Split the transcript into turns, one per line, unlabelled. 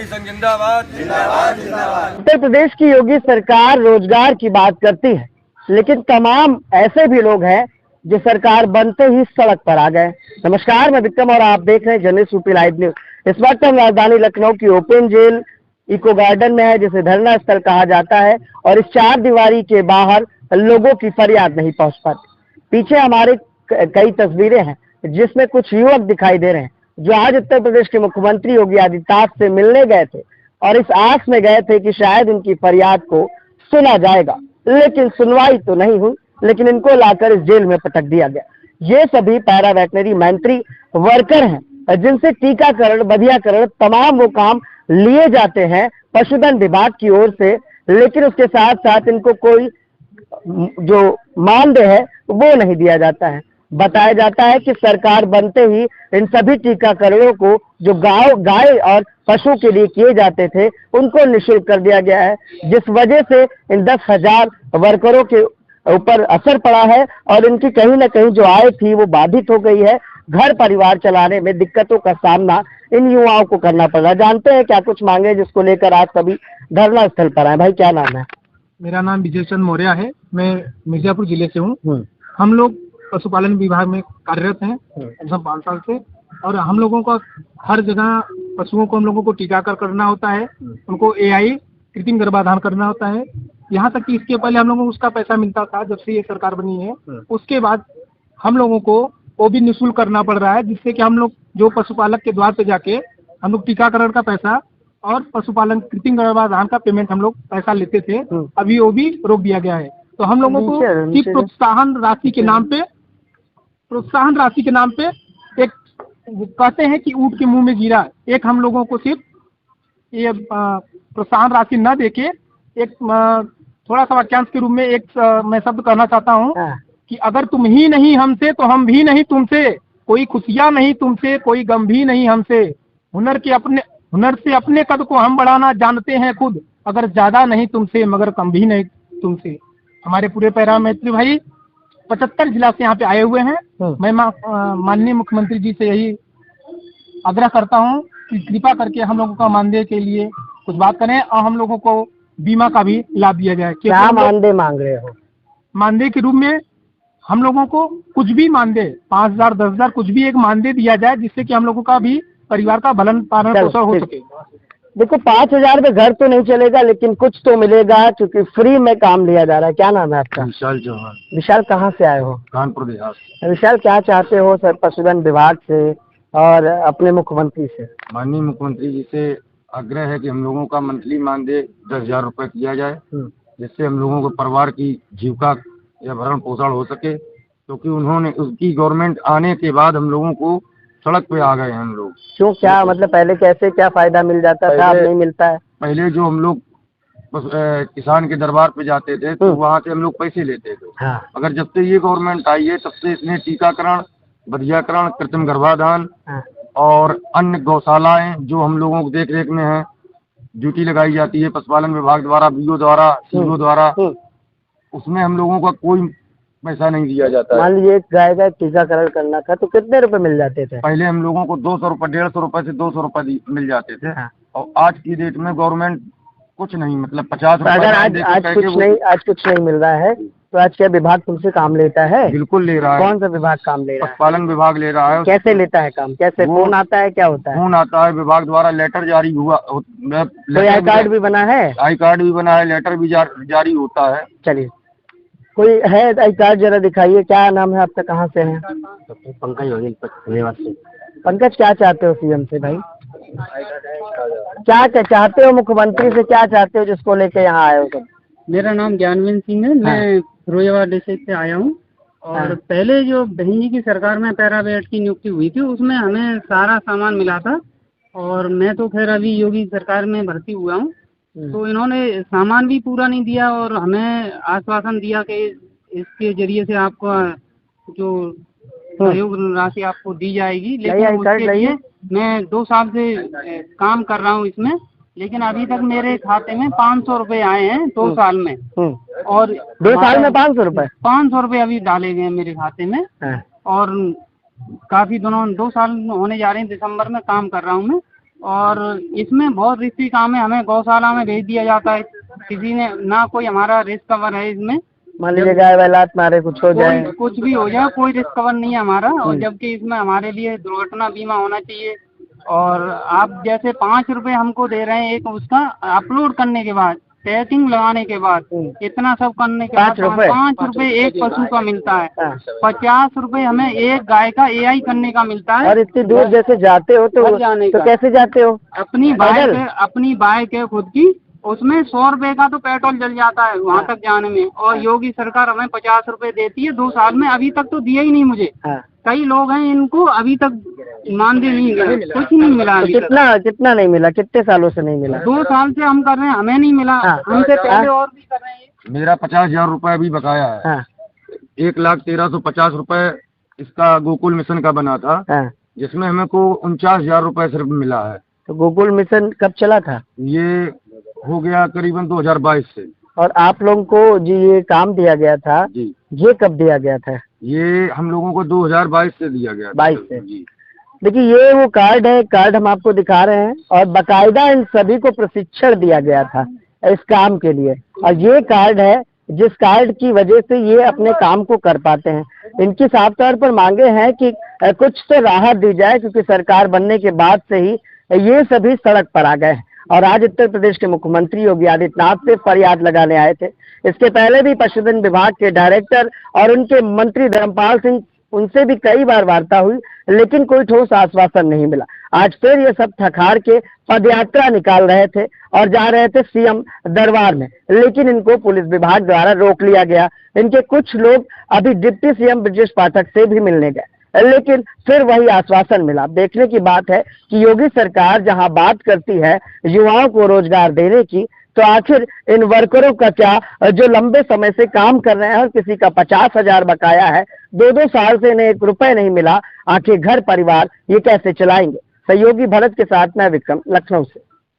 कर्मचारी संघ जिंदाबाद जिंदाबाद जिंदाबाद।
उत्तर प्रदेश की योगी सरकार रोजगार की बात करती है, लेकिन तमाम ऐसे भी लोग हैं जो सरकार बनते ही सड़क पर आ गए। नमस्कार, मैं विक्रम और आप देख रहे हैं जर्नलिस्ट यूपी लाइव न्यूज। इस वक्त हम राजधानी लखनऊ की ओपन जेल इको गार्डन में है, जिसे धरना स्थल कहा जाता है, और इस चार दीवारी के बाहर लोगों की फरियाद नहीं पहुंच पाती। पीछे हमारे कई तस्वीरें हैं जिसमें कुछ युवक दिखाई दे रहे हैं जो आज उत्तर प्रदेश के मुख्यमंत्री योगी आदित्यनाथ से मिलने गए थे और इस आस में गए थे कि शायद इनकी फरियाद को सुना जाएगा, लेकिन सुनवाई तो नहीं हुई। लेकिन इनको लाकर इस जेल में पटक दिया गया। ये सभी पैरा वेटनरी मंत्री वर्कर हैं जिनसे टीकाकरण, बधियाकरण, तमाम वो काम लिए जाते हैं पशुधन विभाग की ओर से, लेकिन उसके साथ साथ इनको कोई जो मानदेय है वो नहीं दिया जाता है। बताया जाता है कि सरकार बनते ही इन सभी टीकाकरणों को जो गाय और पशु के लिए किए जाते थे उनको निःशुल्क कर दिया गया है, जिस वजह से इन 10,000 वर्करों के ऊपर असर पड़ा है और इनकी कहीं ना कहीं जो आय थी वो बाधित हो गई है। घर परिवार चलाने में दिक्कतों का सामना इन युवाओं को करना पड़ रहा है। जानते हैं क्या कुछ मांगे जिसको लेकर आज सभी धरना स्थल पर आए। भाई, क्या नाम है?
मेरा नाम विजय चंद मौर्य है। मैं मिर्जापुर जिले से हूँ। हम लोग पशुपालन विभाग में कार्यरत हैं 5 साल से, और हम लोगों का हर जगह पशुओं को हम लोगों को टीकाकरण करना होता है, उनको एआई कृत्रिम गर्भाधान करना होता है। यहाँ तक कि इसके पहले हम लोगों को उसका पैसा मिलता था, जब से ये सरकार बनी है उसके बाद हम लोगों को वो भी निःशुल्क करना पड़ रहा है, जिससे कि हम लोग जो पशुपालक के द्वार पे जाके हम लोग टीकाकरण का पैसा और पशुपालन कृत्रिम गर्भाधान का पेमेंट हम लोग पैसा लेते थे, अभी वो भी रोक दिया गया है। तो हम लोगों को सिर्फ प्रोत्साहन राशि के नाम पे एक कहते हैं कि ऊंट के मुंह में जीरा, एक हम लोगों को सिर्फ ये प्रोत्साहन राशि न देके एक थोड़ा सा वाक्यांश के रूप में एक मैं शब्द कहना चाहता हूँ कि अगर तुम ही नहीं हमसे तो हम भी नहीं तुमसे, कोई खुशियां नहीं तुमसे, कोई गम भी नहीं हमसे, हुनर से अपने कद को हम बढ़ाना जानते हैं खुद, अगर ज्यादा नहीं तुमसे मगर कम भी नहीं तुमसे। हमारे पूरे पैरा मैत्री भाई 75 जिला से यहाँ पे आए हुए हैं। मैं माननीय मुख्यमंत्री जी से यही आग्रह करता हूँ कि कृपा करके हम लोगों का मानदेय के लिए कुछ बात करें और हम लोगों को बीमा का भी लाभ दिया जाए।
क्या मानदेय मांग रहे हो?
मानदेय के रूप में हम लोगों को कुछ भी मानदेय 5,000 10,000 कुछ भी एक मानदेय दिया जाए, जिससे कि हम लोगों का भी परिवार का भरण पालन पोषण हो सके।
देखो, 5,000 में घर तो नहीं चलेगा, लेकिन कुछ तो मिलेगा क्योंकि फ्री में काम लिया जा रहा है। क्या नाम है आपका?
विशाल चौहान।
विशाल, कहाँ से आए हो?
कानपुर बिहार।
विशाल, क्या चाहते हो सर पशुधन विभाग से और अपने मुख्यमंत्री से?
माननीय मुख्यमंत्री जी से आग्रह है कि हम लोगों का मंथली मानदेय 10,000 रुपए किया जाए, जिससे हम लोगों को परिवार की जीविका या भरण पोषण हो सके, क्योंकि उन्होंने उसकी गवर्नमेंट आने के बाद हम लोगों को सड़क पे आ गए हैं हम लोग।
क्यों, क्या मतलब पहले कैसे क्या फायदा मिल जाता था, अब नहीं मिलता है?
पहले जो हम लोग किसान के दरबार पे जाते थे तो वहाँ से हम लोग पैसे लेते थे। अगर जब से ये गवर्नमेंट आई है तब से इसने टीकाकरण, बधियाकरण, कृत्रिम गर्भाधान और अन्य गौशालाएं जो हम लोगों को देख रेख में है, ड्यूटी लगाई जाती है पशुपालन विभाग द्वारा, बीओ द्वारा, सीओ द्वारा, उसमें हम लोगों का कोई पैसा नहीं दिया जाता है।
मान लीजिए गाय का टीकाकरण करना था तो कितने रुपए मिल जाते थे?
पहले हम लोगों को 200 रुपए, 150 रुपए से 200 रुपए मिल जाते थे। और आज की डेट में गवर्नमेंट कुछ नहीं, मतलब 50 रुपए।
अगर आज कुछ नहीं मिल रहा है तो आज क्या विभाग तुमसे काम लेता है?
बिल्कुल ले रहा है।
कौन सा विभाग काम ले रहा है?
पशुपालन विभाग ले रहा है।
कैसे लेता है काम? कैसे? फोन आता है? क्या होता है?
फोन आता है, विभाग द्वारा लेटर जारी हुआ,
कोई आई कार्ड भी बना है?
आई कार्ड भी बना है, लेटर भी जारी होता है।
चलिए, कोई है आई कार्ड, जरा दिखाइए। क्या नाम है आपका, कहाँ से है?
पंकज।
पंकज, क्या चाहते हो सीएम से भाई? क्या चाहते हो मुख्यमंत्री से, क्या चाहते हो जिसको लेके यहाँ आए हो सब?
मेरा नाम ज्ञानविंद सिंह है। मैं फिरोजाबाद डिस्ट्रिक्ट से आया हूँ। और पहले जो बहन जी की सरकार में पैरावेट की नियुक्ति हुई थी उसमें हमें सारा सामान मिला था, और मैं तो खैर अभी योगी सरकार में भर्ती हुआ हूँ, तो इन्होंने सामान भी पूरा नहीं दिया और हमें आश्वासन दिया कि इसके जरिए से आपको जो सहयोग राशि आपको दी जाएगी। लेकिन उसके लिए मैं 2 साल से काम कर रहा हूँ इसमें, लेकिन अभी तक मेरे खाते में 500 रुपए आए हैं 2 साल में। और
2 साल में 500 रुपए?
500 रुपए अभी डाले गए हैं मेरे खाते में। और काफी दिनों 2 साल होने जा रहे हैं, दिसंबर में काम कर रहा हूँ मैं। और इसमें बहुत रिस्की काम है, हमें गौशाला में भेज दिया जाता है, किसी ने ना कोई हमारा रिस्क कवर है इसमें।
मान लीजिए गाय वैलात मारे कुछ हो जाए,
कुछ भी हो जाए, कोई रिस्क कवर नहीं है हमारा। और जबकि इसमें हमारे लिए दुर्घटना बीमा होना चाहिए। और आप जैसे 5 रुपए हमको दे रहे हैं एक उसका अपलोड करने के बाद, टैगिंग लगाने के बाद, इतना सब करने के बाद 5 रुपए एक पशु का मिलता है। 50 रुपए हमें एक गाय का AI करने का मिलता है।
और इतनी दूर जैसे जाते हो तो कैसे जाते हो?
अपनी बाइक है खुद की, उसमें 100 रुपए का तो पेट्रोल जल जाता है वहाँ तक जाने में। और योगी सरकार हमें 50 रुपए देती है 2 साल में, अभी तक तो दिया ही नहीं मुझे। कई लोग हैं इनको अभी तक मानदेय नहीं मिला, कुछ नहीं मिला।
तो कितना नहीं मिला? कितने सालों से नहीं मिला?
2 साल से हम कर रहे हैं, हमें नहीं मिला। हमसे पहले और भी कर रहे हैं।
मेरा 50,000 रुपए अभी बकाया है। 1,13,50 रुपए इसका गोकुल मिशन का बना था, जिसमें हमें को 49,000 रुपए सिर्फ मिला है।
तो गोकुल मिशन कब चला था?
ये हो गया करीबन 2022 से।
और आप लोगों को जी ये काम दिया गया था
जी,
ये कब दिया गया था?
ये हम लोगों को 2022 से दिया गया।
22 से
जी।
देखिए ये वो कार्ड है, कार्ड हम आपको दिखा रहे हैं। और बकायदा इन सभी को प्रशिक्षण दिया गया था इस काम के लिए। और ये कार्ड है जिस कार्ड की वजह से ये अपने काम को कर पाते हैं। इनकी साफ तौर पर मांगे हैं कि कुछ तो राहत दी जाए, क्योंकि सरकार बनने के बाद से ही ये सभी सड़क पर आ गए हैं। और आज उत्तर प्रदेश के मुख्यमंत्री योगी आदित्यनाथ से फरियाद लगाने आए थे। इसके पहले भी पशुधन विभाग के डायरेक्टर और उनके मंत्री धर्मपाल सिंह, उनसे भी कई बार वार्ता हुई, लेकिन कोई ठोस आश्वासन नहीं मिला। आज फिर ये सब थकार के पदयात्रा निकाल रहे थे और जा रहे थे सीएम दरबार में, लेकिन इनको पुलिस विभाग द्वारा रोक लिया गया। इनके कुछ लोग अभी डिप्टी सीएम ब्रजेश पाठक से भी मिलने गए, लेकिन फिर वही आश्वासन मिला। देखने की बात है कि योगी सरकार जहां बात करती है युवाओं को रोजगार देने की, तो आखिर इन वर्करों का क्या, जो लंबे समय से काम कर रहे हैं और किसी का 50,000 बकाया है, 2-2 साल से इन्हें 1 रुपए नहीं मिला, आखिर घर परिवार ये कैसे चलाएंगे? सहयोगी भरत के साथ मैं विक्रम, लखनऊ से।